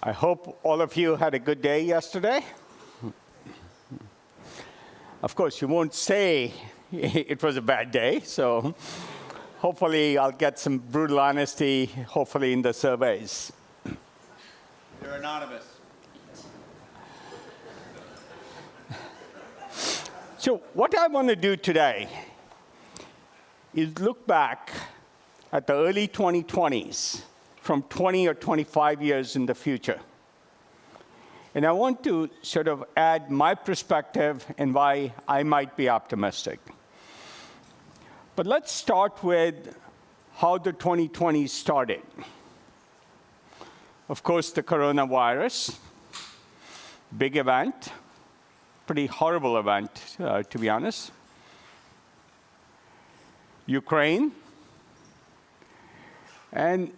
I hope all of you had a good day yesterday. Of course, you won't say it was a bad day, so hopefully I'll get some brutal honesty, hopefully in the surveys. They're anonymous. So what I want to do today is look back at the early 2020s from 20 or 25 years in the future. And I want to sort of add my perspective and why I might be optimistic. But let's start with how the 2020s started. Of course, the coronavirus, big event, pretty horrible event, to be honest. Ukraine. And,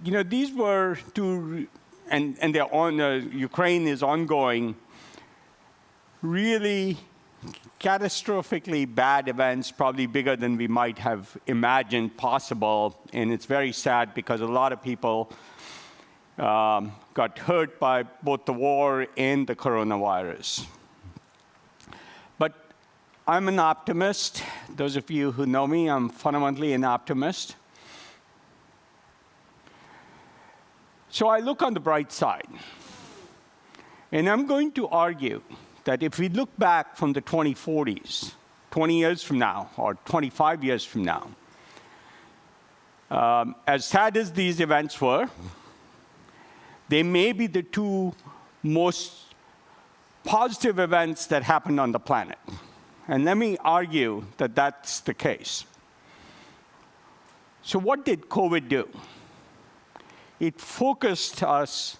you know, these were two, and they're on, Ukraine is ongoing, really catastrophically bad events, probably bigger than we might have imagined possible. And it's very sad because a lot of people got hurt by both the war and the coronavirus. But I'm an optimist. Those of you who know me, I'm fundamentally an optimist. So I look on the bright side. And I'm going to argue that if we look back from the 2040s, 20 years from now, or 25 years from now, as sad as these events were, they may be the two most positive events that happened on the planet. And let me argue that that's the case. So what did COVID do? It focused us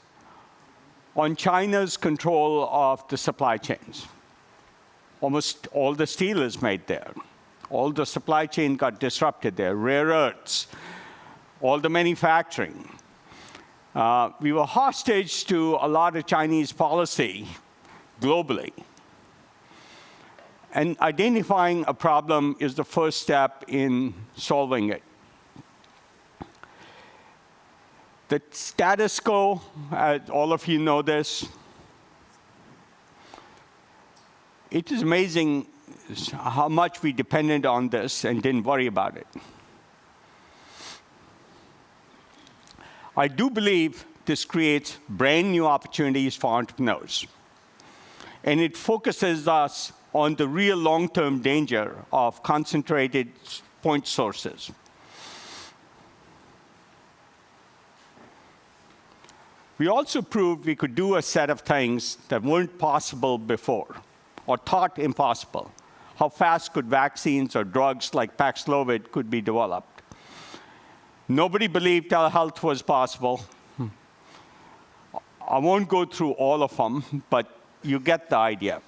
on China's control of the supply chains. Almost all the steel is made there. All the supply chain got disrupted there, rare earths, all the manufacturing. We were hostage to a lot of Chinese policy globally. And identifying a problem is the first step in solving it. The status quo, all of you know this, it is amazing how much we depended on this and didn't worry about it. I do believe this creates brand new opportunities for entrepreneurs. And it focuses us on the real long-term danger of concentrated point sources. We also proved we could do a set of things that weren't possible before, or thought impossible. How fast could vaccines or drugs like Paxlovid could be developed? Nobody believed telehealth was possible. I won't go through all of them, but you get the idea.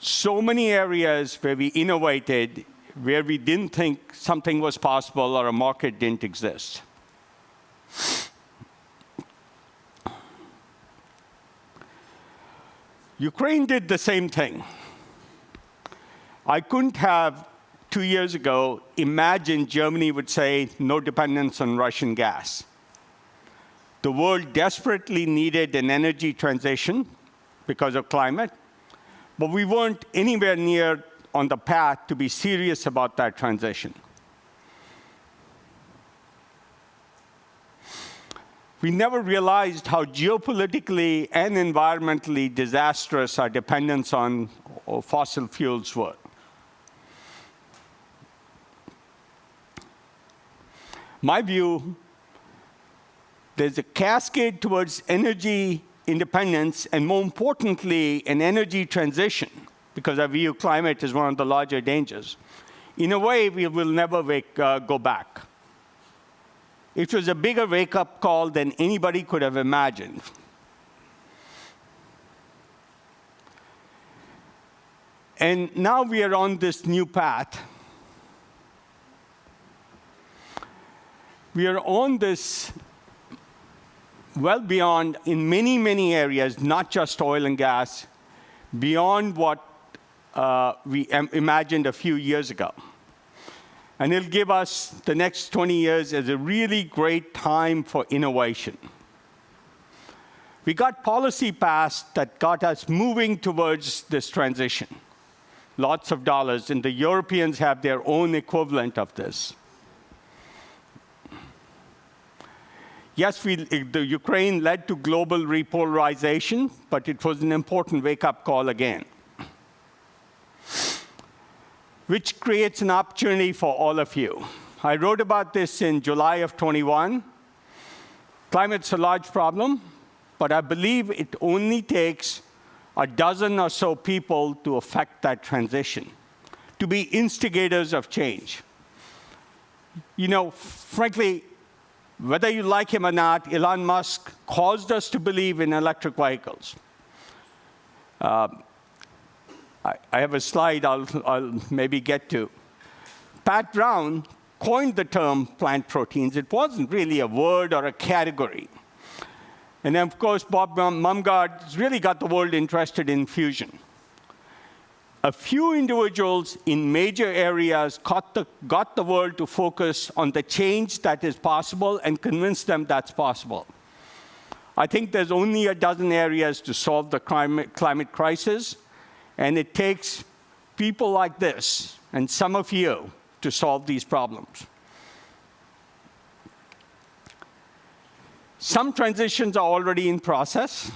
So many areas where we innovated, where we didn't think something was possible or a market didn't exist. Ukraine did the same thing. I couldn't have, 2 years ago, imagined Germany would say no dependence on Russian gas. The world desperately needed an energy transition because of climate, but we weren't anywhere near on the path to be serious about that transition. We never realized how geopolitically and environmentally disastrous our dependence on fossil fuels were. My view, there's a cascade towards energy independence, and more importantly, an energy transition, because I view climate as one of the larger dangers. In a way, we will never go back. It was a bigger wake-up call than anybody could have imagined. And now we are on this new path. We are on this well beyond, in many, many areas, not just oil and gas, beyond what we imagined a few years ago. And it'll give us the next 20 years as a really great time for innovation. We got policy passed that got us moving towards this transition. Lots of dollars, and the Europeans have their own equivalent of this. Yes, the Ukraine led to global repolarization, but it was an important wake-up call again, which creates an opportunity for all of you. I wrote about this in July of 21. Climate's a large problem, but I believe it only takes a dozen or so people to affect that transition, to be instigators of change. You know, frankly, whether you like him or not, Elon Musk caused us to believe in electric vehicles. I have a slide I'll maybe get to. Pat Brown coined the term plant proteins. It wasn't really a word or a category. And then, of course, Bob Mumgard's really got the world interested in fusion. A few individuals in major areas got the world to focus on the change that is possible and convince them that's possible. I think there's only a dozen areas to solve the climate crisis, and it takes people like this and some of you to solve these problems. Some transitions are already in process.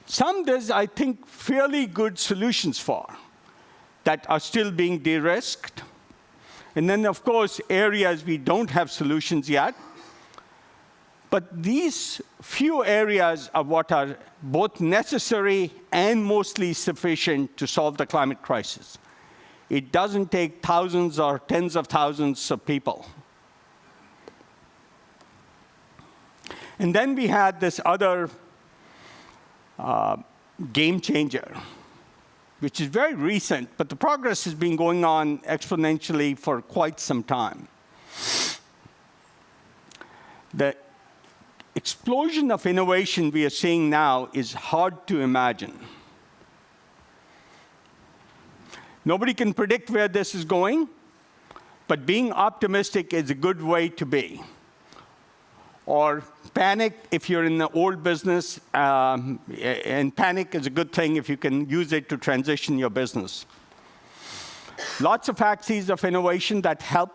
Some there's, I think, fairly good solutions for that are still being de-risked. And then, of course, areas we don't have solutions yet. But these few areas are what are both necessary and mostly sufficient to solve the climate crisis. It doesn't take thousands or tens of thousands of people. And then we had this other game changer, which is very recent, but the progress has been going on exponentially for quite some time. The explosion of innovation we are seeing now is hard to imagine. Nobody can predict where this is going, but being optimistic is a good way to be. Or panic if you're in the old business, and panic is a good thing if you can use it to transition your business. Lots of axes of innovation that help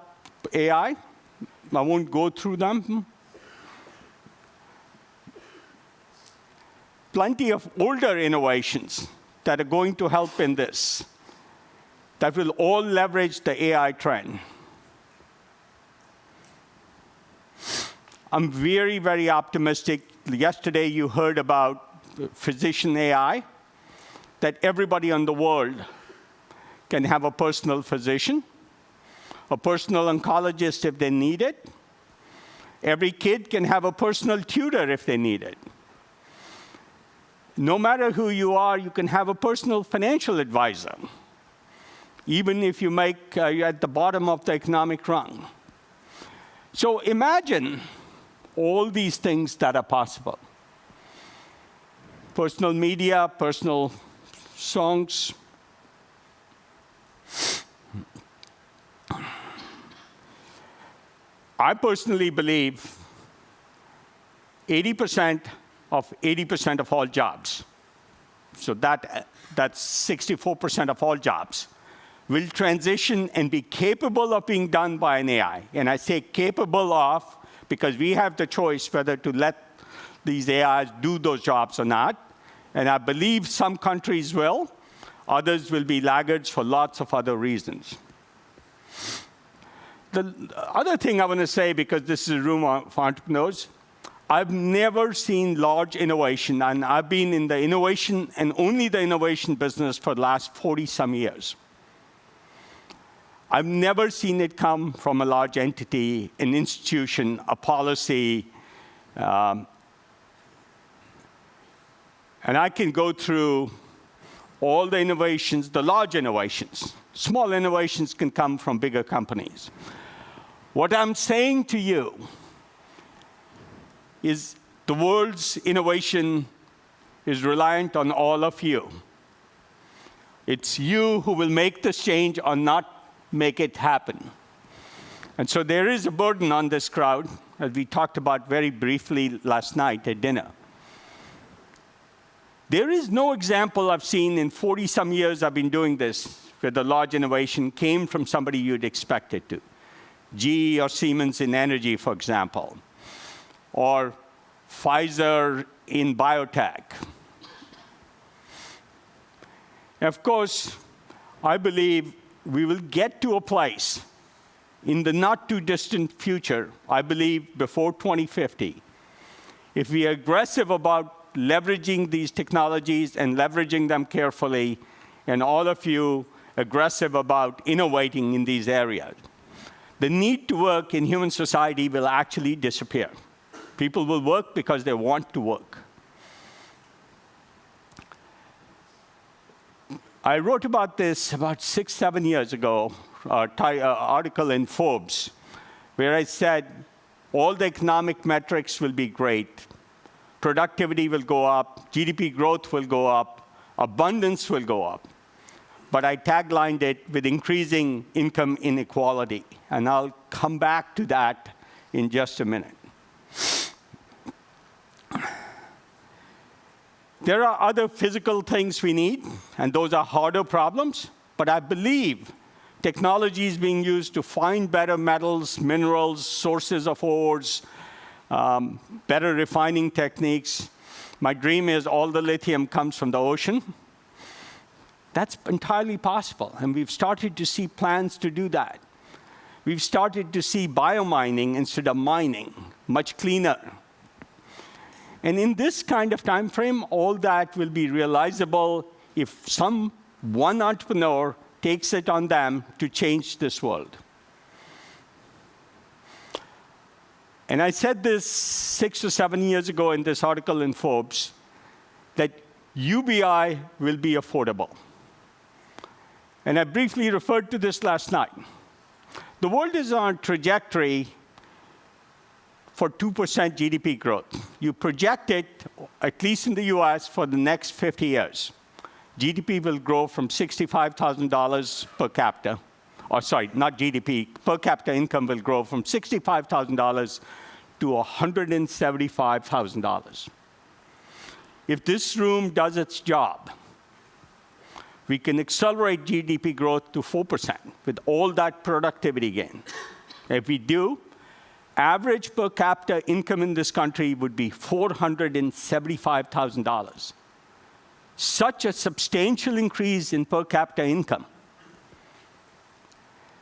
AI. I won't go through them. Plenty of older innovations that are going to help in this, that will all leverage the AI trend. I'm very, very optimistic. Yesterday, you heard about physician AI, that everybody in the world can have a personal physician, a personal oncologist if they need it. Every kid can have a personal tutor if they need it. No matter who you are, you can have a personal financial advisor, even if you're at the bottom of the economic rung. So imagine all these things that are possible. Personal media, personal songs. I personally believe 80% of all jobs, so that's 64% of all jobs, will transition and be capable of being done by an AI. And I say capable of because we have the choice whether to let these AIs do those jobs or not. And I believe some countries will. Others will be laggards for lots of other reasons. The other thing I want to say, because this is a room of entrepreneurs, I've never seen large innovation, and I've been in the innovation and only the innovation business for the last 40-some years. I've never seen it come from a large entity, an institution, a policy. And I can go through all the innovations, the large innovations. Small innovations can come from bigger companies. What I'm saying to you is the world's innovation is reliant on all of you. It's you who will make this change or not make it happen. And so there is a burden on this crowd, as we talked about very briefly last night at dinner. There is no example I've seen in 40-some years I've been doing this where the large innovation came from somebody you'd expect it to. GE or Siemens in energy, for example, or Pfizer in biotech. Of course, I believe we will get to a place in the not-too-distant future, I believe before 2050, if we are aggressive about leveraging these technologies and leveraging them carefully, and all of you aggressive about innovating in these areas, the need to work in human society will actually disappear. People will work because they want to work. I wrote about this about 6, 7 years ago, article in Forbes, where I said all the economic metrics will be great. Productivity will go up, GDP growth will go up, abundance will go up. But I taglined it with increasing income inequality. And I'll come back to that in just a minute. There are other physical things we need, and those are harder problems. But I believe technology is being used to find better metals, minerals, sources of ores, better refining techniques. My dream is all the lithium comes from the ocean. That's entirely possible, and we've started to see plans to do that. We've started to see biomining instead of mining, much cleaner. And in this kind of time frame, all that will be realizable if one entrepreneur takes it on them to change this world. And I said this 6 or 7 years ago in this article in Forbes, that UBI will be affordable. And I briefly referred to this last night. The world is on a trajectory for 2% GDP growth. You project it, at least in the US, for the next 50 years. GDP will grow from $65,000 per capita. Or sorry, not GDP, per capita income will grow from $65,000 to $175,000. If this room does its job, we can accelerate GDP growth to 4% with all that productivity gain. If we do, average per capita income in this country would be $475,000. Such a substantial increase in per capita income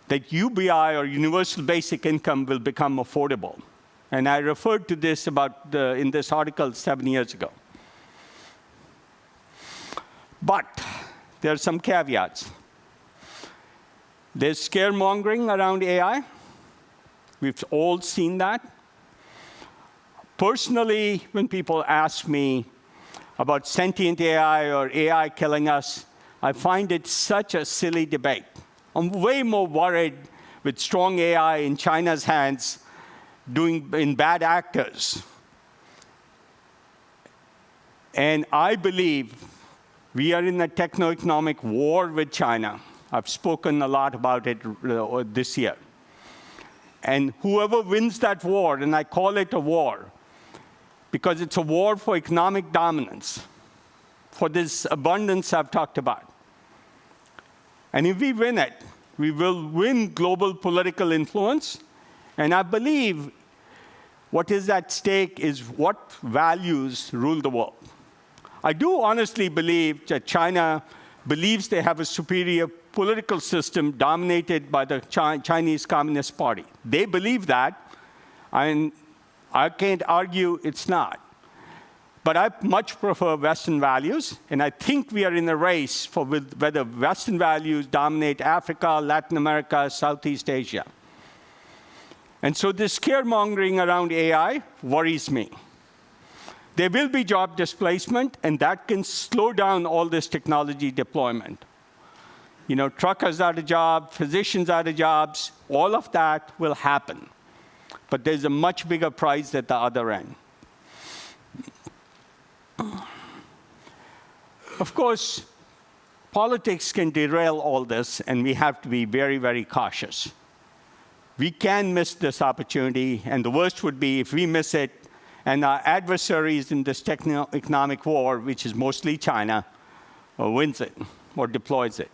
that UBI, or universal basic income, will become affordable. And I referred to this in this article 7 years ago. But there are some caveats. There's scaremongering around AI. We've all seen that. Personally, when people ask me about sentient AI or AI killing us, I find it such a silly debate. I'm way more worried with strong AI in China's hands in bad actors. And I believe we are in a techno-economic war with China. I've spoken a lot about it this year. And whoever wins that war, and I call it a war, because it's a war for economic dominance, for this abundance I've talked about. And if we win it, we will win global political influence. And I believe what is at stake is what values rule the world. I do honestly believe that China believes they have a superior political system dominated by the Chinese Communist Party. They believe that, and I can't argue it's not. But I much prefer Western values, and I think we are in a race for whether Western values dominate Africa, Latin America, Southeast Asia. And so this scaremongering around AI worries me. There will be job displacement, and that can slow down all this technology deployment. You know, truckers out of jobs, physicians out of jobs, all of that will happen. But there's a much bigger prize at the other end. Of course, politics can derail all this, and we have to be very, very cautious. We can miss this opportunity, and the worst would be if we miss it, and our adversaries in this techno-economic war, which is mostly China, wins it or deploys it.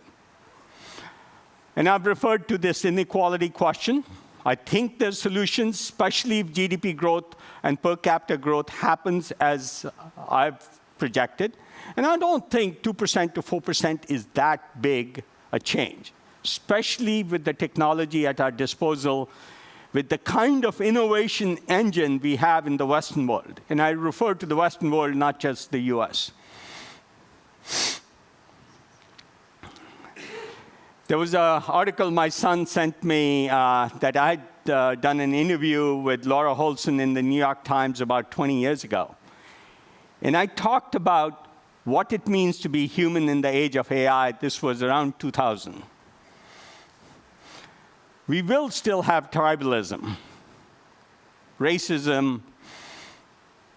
And I've referred to this inequality question. I think there's solutions, especially if GDP growth and per capita growth happens as I've projected. And I don't think 2% to 4% is that big a change, especially with the technology at our disposal, with the kind of innovation engine we have in the Western world. And I refer to the Western world, not just the US. There was an article my son sent me that I'd done an interview with Laura Holson in the New York Times about 20 years ago. And I talked about what it means to be human in the age of AI. This was around 2000. We will still have tribalism, racism,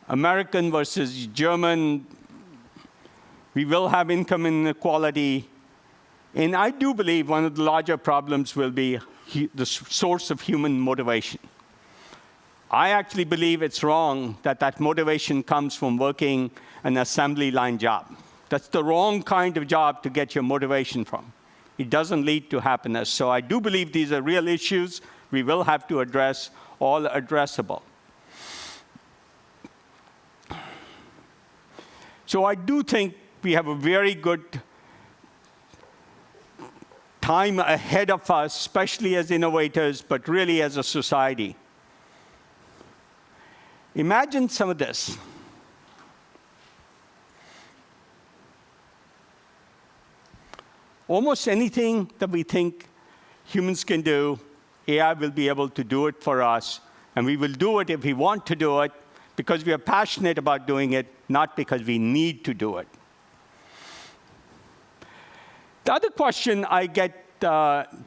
American versus German. We will have income inequality. And I do believe one of the larger problems will be the source of human motivation. I actually believe it's wrong that that motivation comes from working an assembly line job. That's the wrong kind of job to get your motivation from. It doesn't lead to happiness. So I do believe these are real issues we will have to address, all addressable. So I do think we have a very good time ahead of us, especially as innovators, but really as a society. Imagine some of this. Almost anything that we think humans can do, AI will be able to do it for us, and we will do it if we want to do it, because we are passionate about doing it, not because we need to do it. The other question I get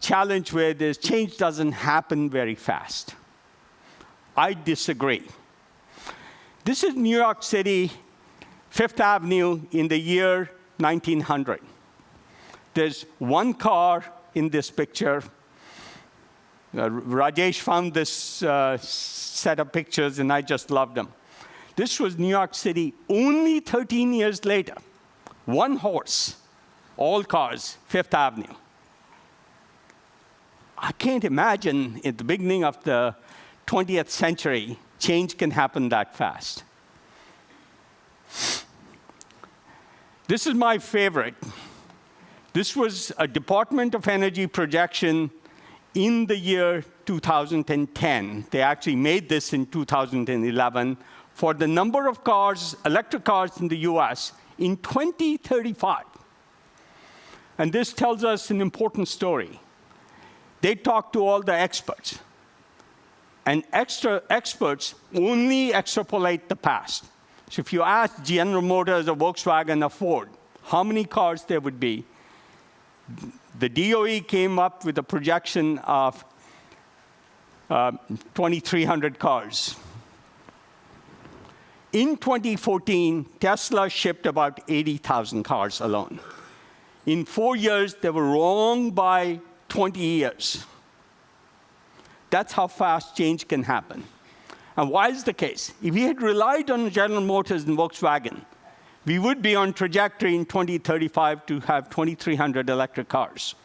challenged with is change doesn't happen very fast. I disagree. This is New York City, Fifth Avenue in the year 1900. There's one car in this picture. Rajesh found this set of pictures, and I just loved them. This was New York City only 13 years later. One horse, all cars, Fifth Avenue. I can't imagine at the beginning of the 20th century, change can happen that fast. This is my favorite. This was a Department of Energy projection in the year 2010. They actually made this in 2011 for the number of cars, electric cars in the US in 2035. And this tells us an important story. They talked to all the experts. And experts only extrapolate the past. So if you ask General Motors or Volkswagen or Ford how many cars there would be, the DOE came up with a projection of 2,300 cars. In 2014, Tesla shipped about 80,000 cars alone. In 4 years, they were wrong by 20 years. That's how fast change can happen. And why is the case? If we had relied on General Motors and Volkswagen, we would be on trajectory in 2035 to have 2,300 electric cars.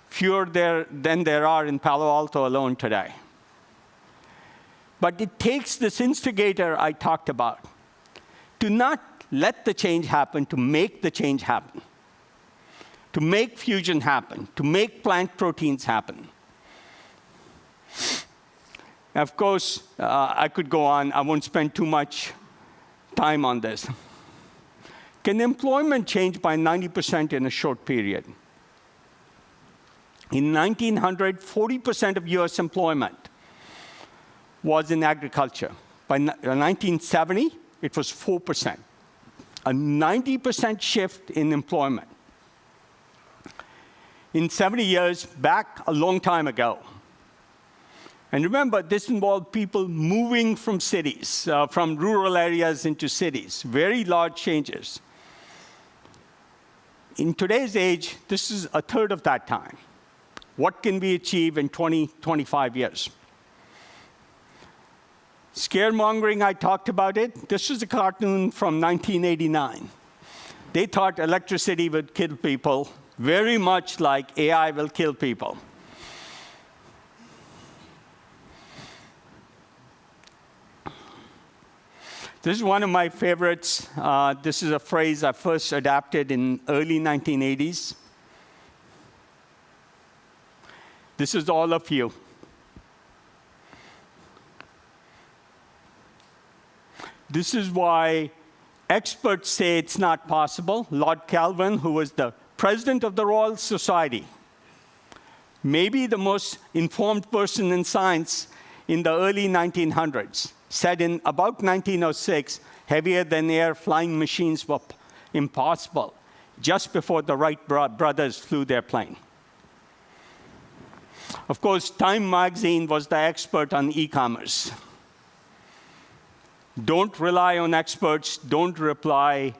Fewer than there are in Palo Alto alone today. But it takes this instigator I talked about to not let the change happen, to make the change happen, to make fusion happen, to make plant proteins happen. Of course, I could go on. I won't spend too much time on this. Can employment change by 90% in a short period? In 1900, 40% of US employment was in agriculture. By 1970, it was 4%. A 90% shift in employment. In 70 years, back a long time ago. And remember, this involved people moving from cities, from rural areas into cities, very large changes. in today's age, this is a third of that time. What can we achieve in 20, 25 years? Scaremongering, I talked about it. This was a cartoon from 1989. They thought electricity would kill people, very much like AI will kill people. This is one of my favorites. This is a phrase I first adapted in early 1980s. This is all of you. This is why experts say it's not possible. Lord Kelvin, who was the president of the Royal Society, maybe the most informed person in science in the early 1900s, said in about 1906, heavier-than-air flying machines were impossible, just before the Wright brothers flew their plane. Of course, Time magazine was the expert on e-commerce. Don't rely on experts. Don't rely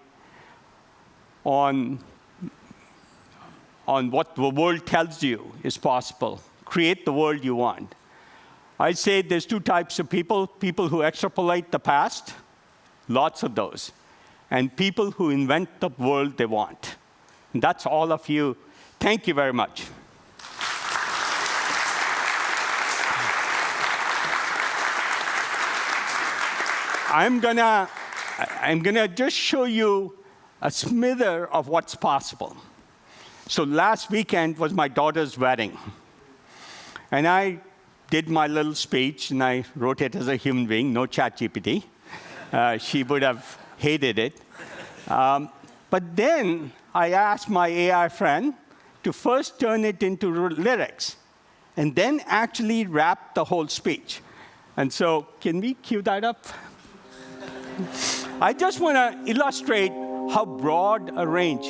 on what the world tells you is possible. Create the world you want. I say there's two types of people: people who extrapolate the past, lots of those, and people who invent the world they want. And that's all of you. Thank you very much. I'm gonna just show you a smither of what's possible. So last weekend was my daughter's wedding. And I did my little speech, and I wrote it as a human being, no ChatGPT. She would have hated it. But then I asked my AI friend to first turn it into lyrics, and then actually rap the whole speech. And so, can we cue that up? I just want to illustrate how broad a range.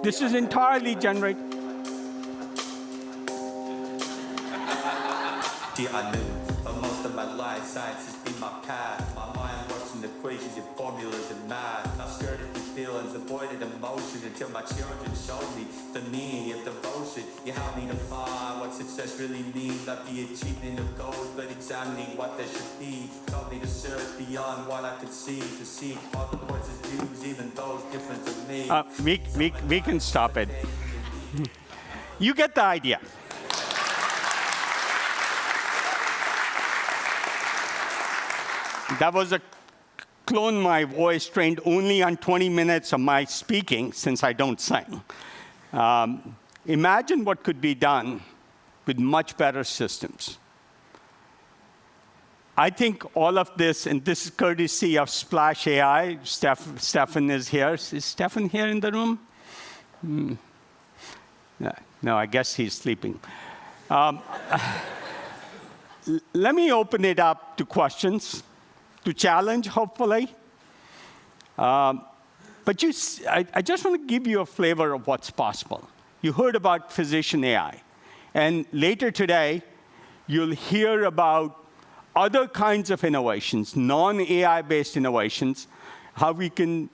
This is entirely generated. I knew for most of my life, science has been my path. My mind works in equations and formulas and math. I've stirred at these feelings, avoided emotion until my children showed me the meaning of devotion. You helped me to find what success really means. Not the achievement of goals, but examining what there should be. Told me to search beyond what I could see, to see all the points of views, even those different to me. We can stop it. You get the idea. That was a clone my voice trained only on 20 minutes of my speaking, since I don't sing. Imagine what could be done with much better systems. I think all of this, and this is courtesy of Splash AI. Stefan is here. Is Stefan here in the room? No, I guess he's sleeping. Let me open it up to questions, to challenge, hopefully. But I just want to give you a flavor of what's possible. You heard about physician AI. And later today, you'll hear about other kinds of innovations, non-AI-based innovations, how we can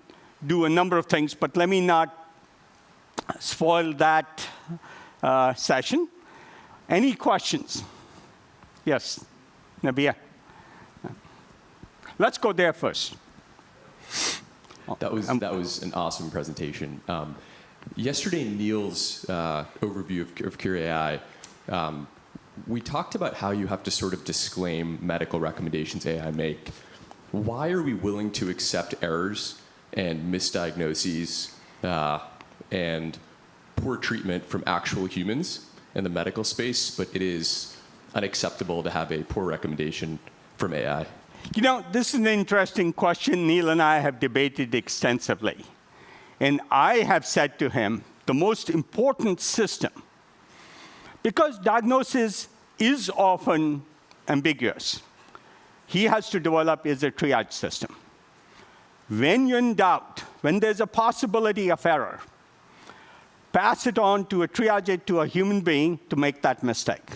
do a number of things. But let me not spoil that session. Any questions? Yes, Nabia. Let's go there first. That was an awesome presentation. Yesterday, Neil's overview of Cure AI, we talked about how you have to sort of disclaim medical recommendations AI make. Why are we willing to accept errors and misdiagnoses and poor treatment from actual humans in the medical space, but it is unacceptable to have a poor recommendation from AI? You know, this is an interesting question. Neil and I have debated extensively. And I have said to him, the most important system, because diagnosis is often ambiguous, he has to develop is a triage system. When you're in doubt, when there's a possibility of error, pass it on to triage it to a human being to make that mistake.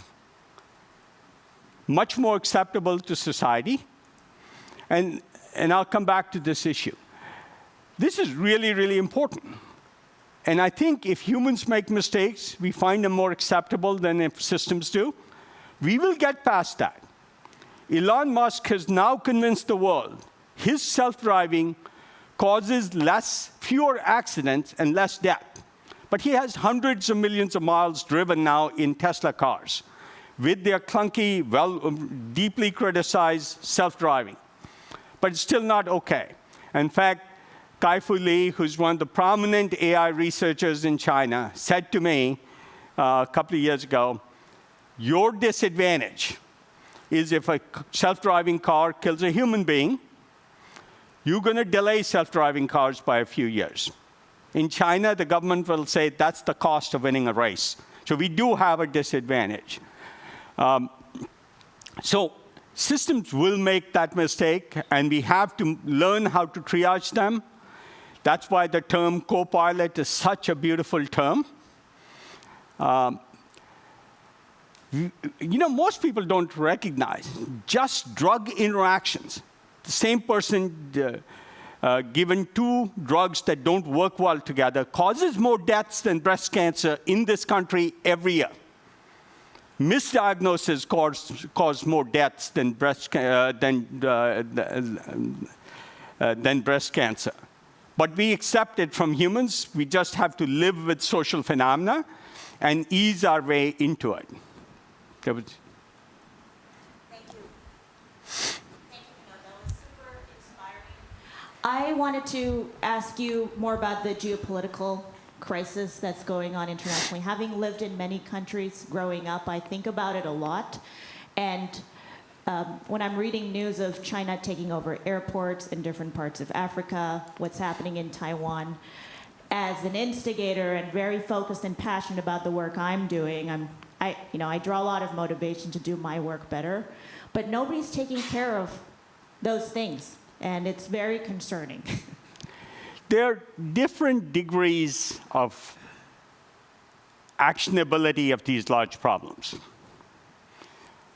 Much more acceptable to society. And I'll come back to this issue. This is really, really important. And I think if humans make mistakes, we find them more acceptable than if systems do. We will get past that. Elon Musk has now convinced the world his self-driving causes fewer accidents and less death. But he has hundreds of millions of miles driven now in Tesla cars with their clunky, deeply criticized self-driving. But it's still not okay. In fact, Kai-Fu Lee, who's one of the prominent AI researchers in China, said to me a couple of years ago, your disadvantage is if a self-driving car kills a human being, you're going to delay self-driving cars by a few years. In China, the government will say that's the cost of winning a race. So we do have a disadvantage. So systems will make that mistake, and we have to learn how to triage them. That's why the term co-pilot is such a beautiful term. Most people don't recognize just drug interactions. The same person given 2 drugs that don't work well together causes more deaths than breast cancer in this country every year. Misdiagnosis cause more deaths than breast cancer. But we accept it from humans. We just have to live with social phenomena and ease our way into it. Thank you. Thank you, Vinod. That was super inspiring. I wanted to ask you more about the geopolitical crisis that's going on internationally. Having lived in many countries growing up, I think about it a lot. And when I'm reading news of China taking over airports in different parts of Africa, what's happening in Taiwan, as an instigator and very focused and passionate about the work I'm doing, I draw a lot of motivation to do my work better, but nobody's taking care of those things, and it's very concerning. There are different degrees of actionability of these large problems.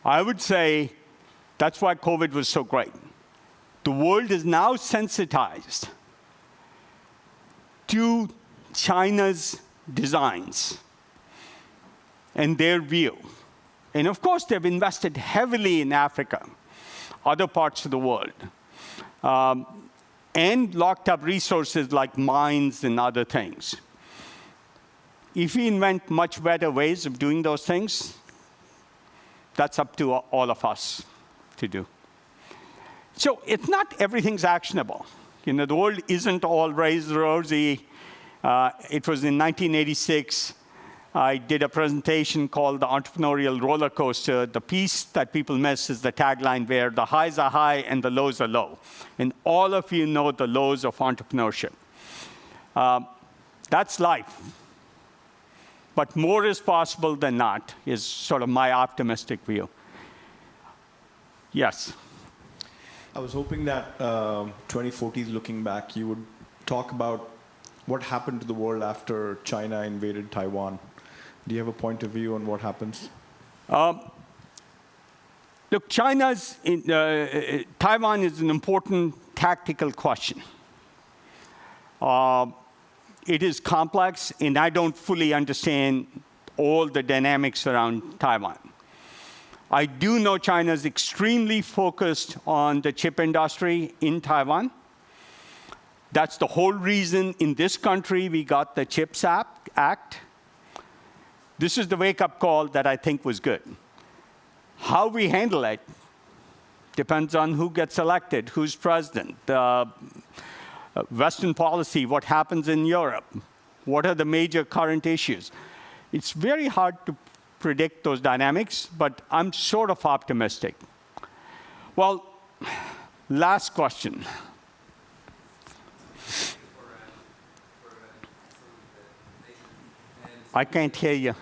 I would say that's why COVID was so great. The world is now sensitized to China's designs and their view. And of course, they've invested heavily in Africa, other parts of the world, and locked up resources like mines and other things. If we invent much better ways of doing those things, that's up to all of us to do. So it's not everything's actionable. The world isn't all rosy. It was in 1986, I did a presentation called The Entrepreneurial Roller Coaster. The piece that people miss is the tagline where the highs are high and the lows are low. And all of you know the lows of entrepreneurship. That's life. But more is possible than not, is sort of my optimistic view. Yes? I was hoping that 2040s, looking back, you would talk about what happened to the world after China invaded Taiwan. Do you have a point of view on what happens? Look, Taiwan is an important tactical question. It is complex, and I don't fully understand all the dynamics around Taiwan. I do know China is extremely focused on the chip industry in Taiwan. That's the whole reason in this country we got the CHIPS Act. This is the wake-up call that I think was good. How we handle it depends on who gets elected, who's president, Western policy, what happens in Europe, what are the major current issues. It's very hard to predict those dynamics, but I'm sort of optimistic. Well, last question. I can't hear you.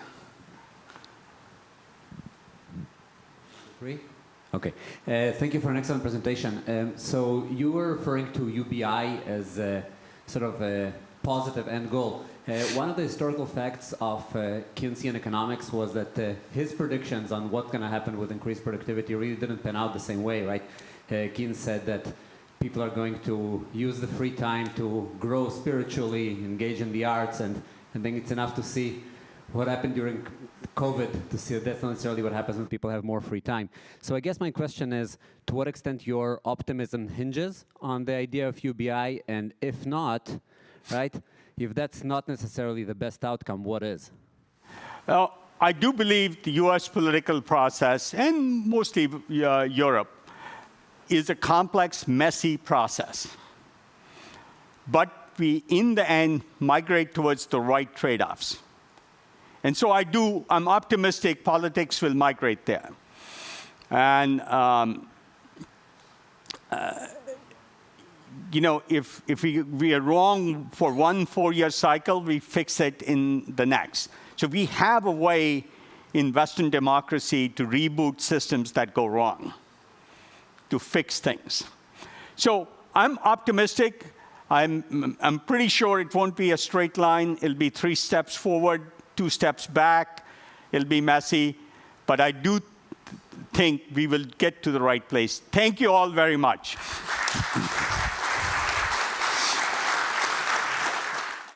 Okay. Thank you for an excellent presentation. So you were referring to UBI as a sort of a positive end goal. One of the historical facts of Keynesian economics was that his predictions on what's going to happen with increased productivity really didn't pan out the same way, right? Keynes said that people are going to use the free time to grow spiritually, engage in the arts, and and then it's enough to see what happened during COVID to see that that's not necessarily what happens when people have more free time. So I guess my question is, to what extent your optimism hinges on the idea of UBI, and if not, right, if that's not necessarily the best outcome, what is? Well, I do believe the US political process, and mostly Europe, is a complex, messy process. But we, in the end, migrate towards the right trade-offs. And so I'm optimistic politics will migrate there. And, if we are wrong for one 4-year cycle, we fix it in the next. So we have a way in Western democracy to reboot systems that go wrong, to fix things. So I'm optimistic. I'm pretty sure it won't be a straight line. It'll be 3 steps forward, 2 steps back. It'll be messy. But I do think we will get to the right place. Thank you all very much.